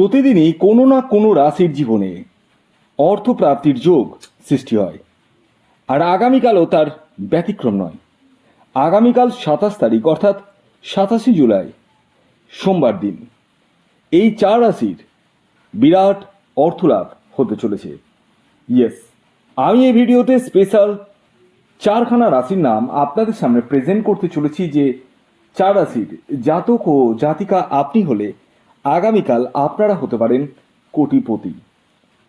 প্রতিদিনই কোনো না কোনো রাশির জীবনে অর্থপ্রাপ্তির যোগ সৃষ্টি হয়, আর আগামীকালও তার ব্যতিক্রম নয়। আগামীকাল 27 তারিখ অর্থাৎ 27 জুলাই সোমবার দিন এই 4 রাশির বিরাট অর্থলাভ হতে চলেছে। ইয়েস, আমি এই ভিডিওতে স্পেশাল 4খানা রাশির নাম আপনাদের সামনে প্রেজেন্ট করতে চলেছি, যে 4 রাশির জাতক ও জাতিকা আপনি হলে আগামীকাল আপনারা হতে পারেন কোটিপতি।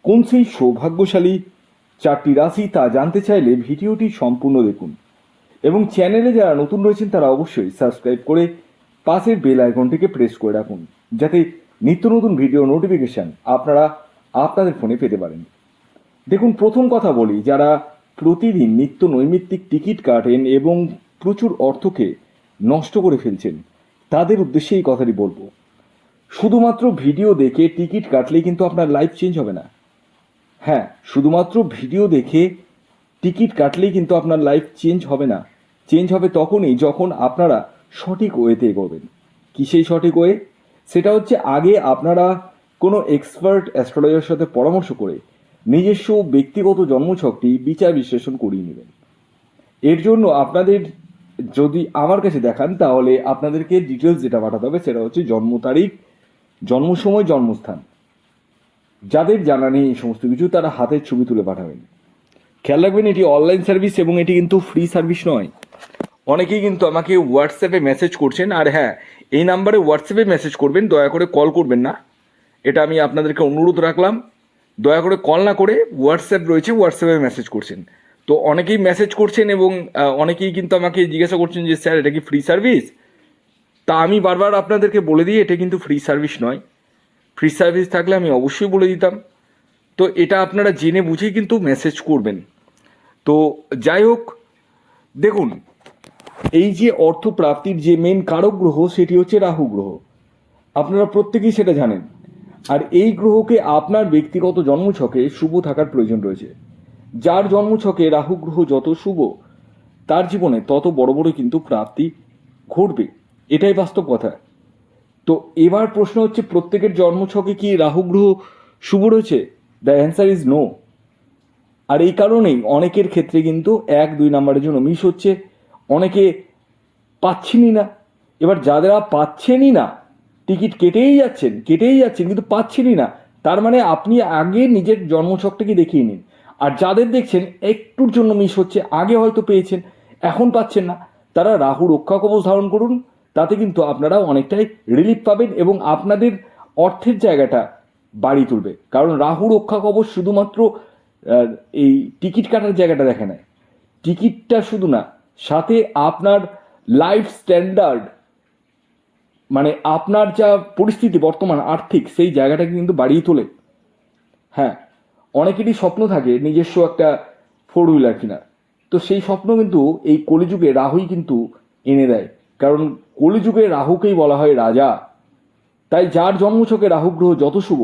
কোন সেই সৌভাগ্যশালী 4টি রাশি তা জানতে চাইলে ভিডিওটি সম্পূর্ণ দেখুন, এবং চ্যানেলে যারা নতুন রয়েছেন তারা অবশ্যই সাবস্ক্রাইব করে পাশের বেল আইকনটিকে প্রেস করে রাখুন, যাতে নিত্য নতুন ভিডিও নোটিফিকেশান আপনারা আপনাদের ফোনে পেতে পারেন। দেখুন, প্রথম কথা বলি, যারা প্রতিদিন নিত্য নৈমিত্তিক টিকিট কাটেন এবং প্রচুর অর্থকে নষ্ট করে ফেলছেন, তাদের উদ্দেশ্যে এই কথাটি বলবো। শুধুমাত্র ভিডিও দেখে টিকিট কাটলেই কিন্তু আপনার লাইফ চেঞ্জ হবে না। হ্যাঁ, শুধুমাত্র ভিডিও দেখে টিকিট কাটলেই কিন্তু আপনার লাইফ চেঞ্জ হবে না। চেঞ্জ হবে তখনই যখন আপনারা সঠিক ওয়েতে এগোবেন। কি সেই সঠিক ওয়ে? সেটা হচ্ছে আগে আপনারা কোনো এক্সপার্ট অ্যাস্ট্রোলজারের সাথে পরামর্শ করে নিজস্ব ব্যক্তিগত জন্মছকটি বিচার বিশ্লেষণ করিয়ে নেবেন। এর জন্য আপনাদের যদি আমার কাছে দেখান, তাহলে আপনাদেরকে ডিটেলস যেটা পাঠাতে হবে সেটা হচ্ছে জন্ম তারিখ, জন্ম সময়, জন্মস্থান। যাদের জানা নেই এই সমস্ত কিছু, তারা হাতের ছবি তুলে পাঠাবেন। খেয়াল রাখবেন, এটি অনলাইন সার্ভিস এবং এটি কিন্তু ফ্রি সার্ভিস নয়। অনেকেই কিন্তু আমাকে হোয়াটসঅ্যাপে মেসেজ করছেন, আর হ্যাঁ, এই নাম্বারে হোয়াটসঅ্যাপে মেসেজ করবেন, দয়া করে কল করবেন না। এটা আমি আপনাদেরকে অনুরোধ রাখলাম, দয়া করে কল না করে হোয়াটসঅ্যাপ রয়েছে, হোয়াটসঅ্যাপে মেসেজ করছেন। তো অনেকেই মেসেজ করছেন এবং অনেকেই কিন্তু আমাকে জিজ্ঞাসা করছেন যে স্যার, এটা কি ফ্রি সার্ভিস? তা আমি বারবার আপনাদেরকে বলে দিই, এটা কিন্তু ফ্রি সার্ভিস নয়। ফ্রি সার্ভিস থাকলে আমি অবশ্যই বলে দিতাম। তো এটা আপনারা জেনে বুঝেই কিন্তু মেসেজ করবেন। তো যাই হোক, দেখুন, এই যে অর্থপ্রাপ্তির যে মেন কারক গ্রহ, সেটি হচ্ছে রাহু গ্রহ। আপনারা প্রত্যেকেই সেটা জানেন। আর এই গ্রহকে আপনার ব্যক্তিগত জন্মছকে শুভ থাকার প্রয়োজন রয়েছে। যার জন্মছকে রাহু গ্রহ যত শুভ, তার জীবনে তত বড় বড় কিন্তু প্রাপ্তি ঘটবে, এটাই বাস্তব কথা। তো এবার প্রশ্ন হচ্ছে, প্রত্যেকের জন্মছকে কি রাহু গ্রহ শুভ রয়েছে? The answer is no. আর এই কারণেই অনেকের ক্ষেত্রে কিন্তু 1-2 নাম্বারের জন্য মিস হচ্ছে, অনেকে পাচ্ছেনই না। এবার যারা পাচ্ছেনই না, টিকিট কেটেই যাচ্ছেন কিন্তু পাচ্ছেনই না, তার মানে আপনি আগে নিজের জন্মছকটাকে দেখিয়ে নিন। আর যাদের দেখছেন একটুর জন্য মিস হচ্ছে, আগে হয়তো পেয়েছেন, এখন পাচ্ছেন না, তারা রাহু রক্ষা কবচ ধারণ করুন। তাতে কিন্তু আপনারা অনেকটাই রিলিফ পাবেন এবং আপনাদের অর্থের জায়গাটা বাড়িয়ে তুলবে। কারণ রাহু রক্ষা কবচ শুধুমাত্র এই টিকিট কাটার জায়গাটা দেখে নেয়। টিকিটটা শুধু না, সাথে আপনার লাইফ স্ট্যান্ডার্ড, মানে আপনার যা পরিস্থিতি বর্তমান আর্থিক, সেই জায়গাটাকে কিন্তু বাড়িয়ে তোলে। হ্যাঁ, অনেকেরই স্বপ্ন থাকে নিজস্ব একটা 4 হুইলার কেনার। তো সেই স্বপ্ন কিন্তু এই কলিযুগে রাহুই কিন্তু এনে দেয়, কারণ কলিযুগে রাহুকেই বলা হয় রাজা। তাই যার জন্মছকে রাহু গ্রহ যত শুভ,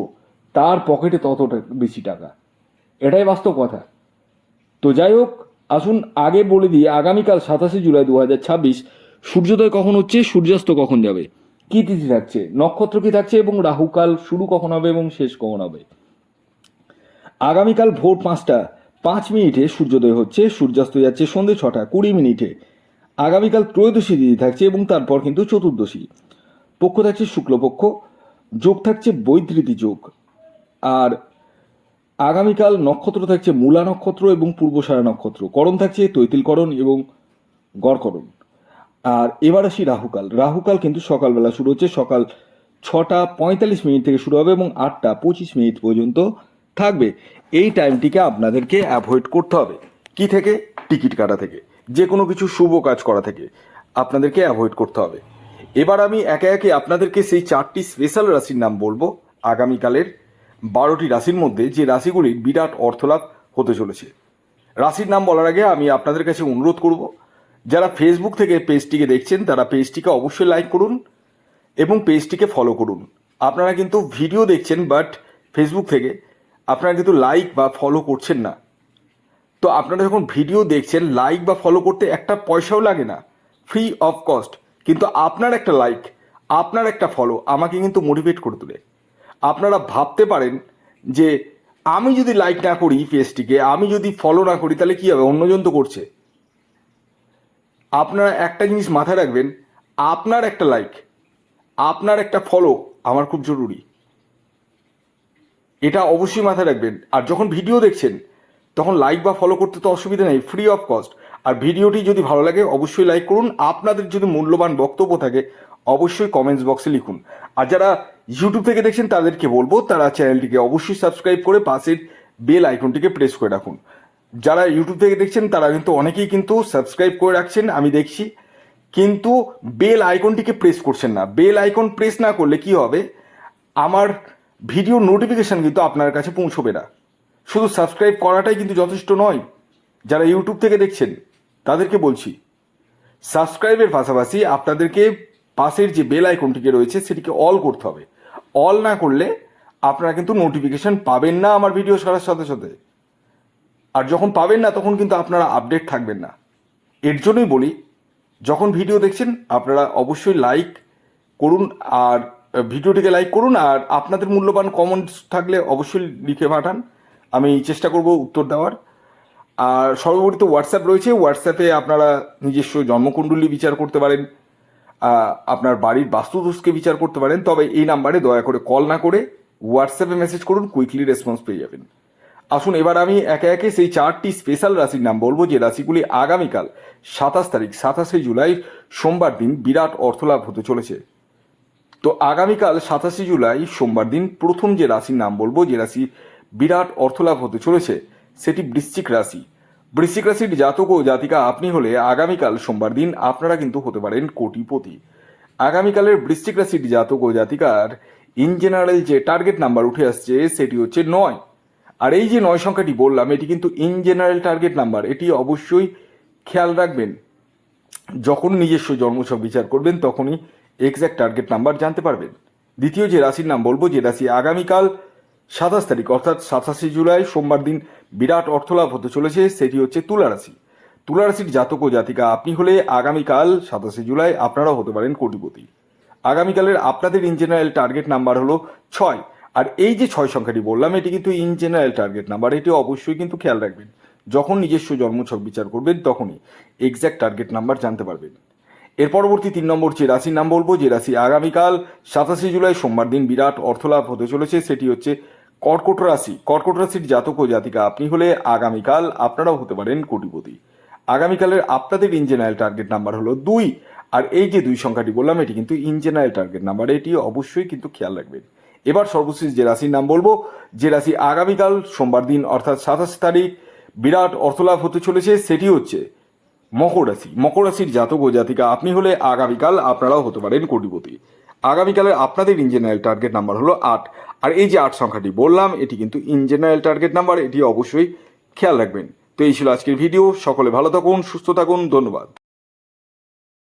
তার পকেটে ততটা বেশি টাকা, এটাই বাস্তব কথা। তো যাই হোক, আসুন আগে বলে দিই, আগামীকাল 27 জুলাই 2026 সূর্যোদয় কখন হচ্ছে, সূর্যাস্ত কখন যাবে, কী তিথি থাকছে, নক্ষত্র কী থাকছে এবং রাহুকাল শুরু কখন হবে এবং শেষ কখন হবে। আগামীকাল ভোর 5টা 5 মিনিটে সূর্যোদয় হচ্ছে, সূর্যাস্ত যাচ্ছে সন্ধ্যে 6টা 20 মিনিটে। আগামীকাল ত্রয়োদশী তিথি থাকছে এবং তারপর কিন্তু চতুর্দশী। পক্ষ থাকছে শুক্লপক্ষ, যোগ থাকছে বৈধৃতি যোগ। আর আগামীকাল নক্ষত্র থাকছে মূলা নক্ষত্র এবং পূর্বসারা নক্ষত্র। করণ থাকছে তৈতিলকরণ এবং গড়করণ। আর এবার আসি রাহুকাল। রাহুকাল কিন্তু সকালবেলা শুরু হচ্ছে, সকাল 6টা 45 মিনিট থেকে শুরু হবে এবং 8টা 25 মিনিট পর্যন্ত থাকবে। এই টাইমটিকে আপনাদেরকে অ্যাভয়েড করতে হবে। কি থেকে? টিকিট কাটা থেকে, যে কোনো কিছু শুভ কাজ করা থেকে আপনাদেরকে অ্যাভয়েড করতে হবে। এবার আমি একে একে আপনাদেরকে সেই 4টি স্পেশাল রাশির নাম বলবো, আগামীকালের 12টি রাশির মধ্যে যে রাশিগুলির বিরাট অর্থলাভ হতে চলেছে। রাশির নাম বলার আগে আমি আপনাদের কাছে অনুরোধ করব, যারা ফেসবুক থেকে পেজটিকে দেখছেন তারা পেজটিকে অবশ্যই লাইক করুন এবং পেজটিকে ফলো করুন। আপনারা কিন্তু ভিডিও দেখছেন, বাট ফেসবুক থেকে আপনারা কিন্তু লাইক বা ফলো করছেন না। তো আপনারা যখন ভিডিও দেখছেন, লাইক বা ফলো করতে একটা পয়সাও লাগে না, ফ্রি অফ কস্ট। কিন্তু আপনার একটা লাইক, আপনার একটা ফলো আমাকে কিন্তু মোটিভেট করে তোলে। আপনারা ভাবতে পারেন যে আমি যদি লাইক না করি পেজটিকে, আমি যদি ফলো না করি, তাহলে কী হবে, অন্যজন তো করছে। আপনারা একটা জিনিস মাথায় রাখবেন, আপনার একটা লাইক, আপনার একটা ফলো আমার খুব জরুরি, এটা অবশ্যই মাথায় রাখবেন। আর যখন ভিডিও দেখছেন তখন লাইক বা ফলো করতে তো অসুবিধা নেই, ফ্রি অফ কস্ট। আর ভিডিওটি যদি ভালো লাগে অবশ্যই লাইক করুন। আপনাদের যদি মূল্যবান বক্তব্য থাকে অবশ্যই কমেন্টস বক্সে লিখুন। আর যারা ইউটিউব থেকে দেখছেন তাদেরকে বলবো তারা চ্যানেলটিকে অবশ্যই সাবস্ক্রাইব করে পাশের বেল আইকনটিকে প্রেস করে রাখুন। যারা ইউটিউব থেকে দেখছেন তারা কিন্তু অনেকেই কিন্তু সাবস্ক্রাইব করে রাখছেন, আমি দেখছি, কিন্তু বেল আইকনটিকে প্রেস করছেন না। বেল আইকন প্রেস না করলে কি হবে, আমার ভিডিও নোটিফিকেশান কিন্তু আপনার কাছে পৌঁছবে না। শুধু সাবস্ক্রাইব করাটাই কিন্তু যথেষ্ট নয়। যারা ইউটিউব থেকে দেখছেন তাদেরকে বলছি, সাবস্ক্রাইবের পাশাপাশি আপনাদেরকে পাশের যে বেল আইকনটিকে রয়েছে সেটিকে অল করতে হবে। অল না করলে আপনারা কিন্তু নোটিফিকেশান পাবেন না আমার ভিডিও ছাড়ার সাথে সাথে। আর যখন পাবেন না তখন কিন্তু আপনারা আপডেট থাকবেন না। এর জন্যই বলি, যখন ভিডিও দেখছেন আপনারা অবশ্যই লাইক করুন, আর ভিডিওটিকে লাইক করুন, আর আপনাদের মূল্যবান কমেন্টস থাকলে অবশ্যই লিখে পাঠান, আমি চেষ্টা করব উত্তর দেওয়ার। আর সর্বোপরি তো হোয়াটসঅ্যাপ রয়েছে, হোয়াটসঅ্যাপে আপনারা নিজস্ব জন্মকুণ্ডলী বিচার করতে পারেন, আপনার বাড়ির বাস্তুদোষকে বিচার করতে পারেন। তবে এই নাম্বারে দয়া করে কল না করে হোয়াটসঅ্যাপে মেসেজ করুন, কুইকলি রেসপন্স পেয়ে যাবেন। আসুন এবার আমি একে একে সেই 4টি স্পেশাল রাশির নাম বলবো, যে রাশিগুলি আগামীকাল 27 জুলাই সোমবার দিন বিরাট অর্থলাভ হতে চলেছে। তো আগামীকাল 27 জুলাই সোমবার দিন প্রথম যে রাশির নাম বলবো, যে রাশি বিরাট অর্থলাভ হতে চলেছে, সেটি বৃশ্চিক রাশি। বৃশ্চিক রাশির জাতক ও জাতিকা আপনি হলে আগামীকাল সোমবার দিন আপনারা কিন্তু হতে পারেন কোটিপতি। আগামীকালের বৃশ্চিক রাশির জাতক ও জাতিকার ইন জেনারেল যে টার্গেট নাম্বার উঠে আসছে সেটি হচ্ছে 9। আর এই যে 9 সংখ্যাটি বললাম এটি কিন্তু ইন জেনারেল টার্গেট নাম্বার, এটি অবশ্যই খেয়াল রাখবেন। যখন নিজস্ব জন্মছক বিচার করবেন তখনই এক্স্যাক্ট টার্গেট নাম্বার জানতে পারবেন। দ্বিতীয় যে রাশির নাম বলবো, যে রাশি আগামীকাল 27 তারিখ অর্থাৎ 27 জুলাই সোমবার দিন বিরাট অর্থলাভ হতে চলেছে, সেটি হচ্ছে তুলা রাশি। তুলা রাশির জাতক ও জাতিকা আপনি হলে আগামীকাল 27 জুলাই আপনারাও হতে পারেন কোটিপতি। আগামীকালের আপনাদের ইন জেনারেল টার্গেট নাম্বার হলো 6। আর এই যে 6 সংখ্যাটি বললাম এটি কিন্তু ইন জেনারেল টার্গেট নাম্বার, এটি অবশ্যই কিন্তু খেয়াল রাখবেন। যখন নিজস্ব জন্মছক বিচার করবেন তখনই এক্স্যাক্ট টার্গেট নাম্বার জানতে পারবেন। এর পরবর্তী 3 নম্বর যে রাশির নাম বলবো, যে রাশি আগামীকাল 27 জুলাই সোমবার দিন বিরাট অর্থলাভ হতে চলেছে, সেটি হচ্ছে কর্কট রাশি। কর্কট রাশির জাতক ও জাতিকা আপনি হলে আগামীকাল আপনারাও হতে পারেন কোটিপতি। আগামীকালের আপনাদের ইন জেনারেল টার্গেট নাম্বার হলো 2। আর এই যে 2 সংখ্যাটি বললাম এটি কিন্তু ইন জেনারেল টার্গেট নাম্বার, এটি অবশ্যই কিন্তু খেয়াল রাখবেন। এবার সর্বশেষ যে রাশির নাম বলবো, যে রাশি আগামীকাল সোমবার দিন অর্থাৎ 27 তারিখ বিরাট অর্থলাভ হতে চলেছে, সেটি হচ্ছে মকর রাশি। মকর রাশির জাতক ও জাতিকা আপনি হলে আগামীকাল আপনারাও হতে পারেন কোটিপতি। আগামীকালের আপনাদের ইন জেনারেল টার্গেট নাম্বার হলো 8। আর এই যে 8 সংখ্যাটি বললাম এটি কিন্তু ইন জেনারেল টার্গেট নাম্বার, এটি অবশ্যই খেয়াল রাখবেন। তো এই ছিল আজকের ভিডিও। সকলে ভালো থাকুন, সুস্থ থাকুন, ধন্যবাদ।